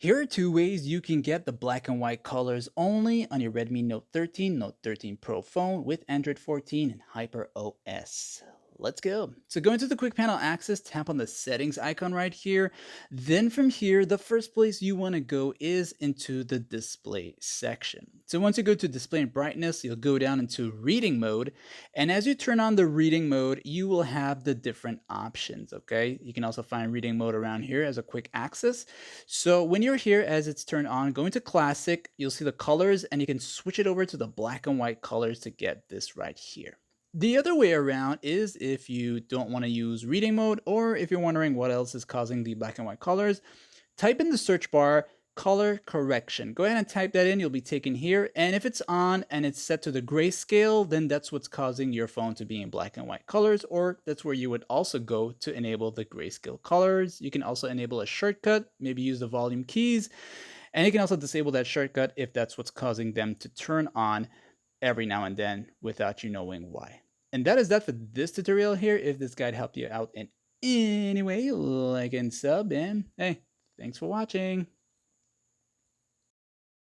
Here are two ways you can get the black and white colors only on your Redmi Note 13, Note 13 Pro phone with Android 14 and Hyper OS. Let's go. So go into the quick panel access, tap on the settings icon right here. Then from here, the first place you want to go is into the display section. So once you go to display and brightness, you'll go down into reading mode. And as you turn on the reading mode, you will have the different options, okay? You can also find reading mode around here as a quick access. So when you're here, as it's turned on, go into classic, you'll see the colors and you can switch it over to the black and white colors to get this right here. The other way around is if you don't want to use reading mode, or if you're wondering what else is causing the black and white colors, type in the search bar color correction. Go ahead and type that in. You'll be taken here. And if it's on and it's set to the grayscale, then that's what's causing your phone to be in black and white colors, or that's where you would also go to enable the grayscale colors. You can also enable a shortcut, maybe use the volume keys, and you can also disable that shortcut if that's what's causing them to turn on every now and then without you knowing why. And that is that for this tutorial here. If this guide helped you out in any way, like and sub, and hey, thanks for watching.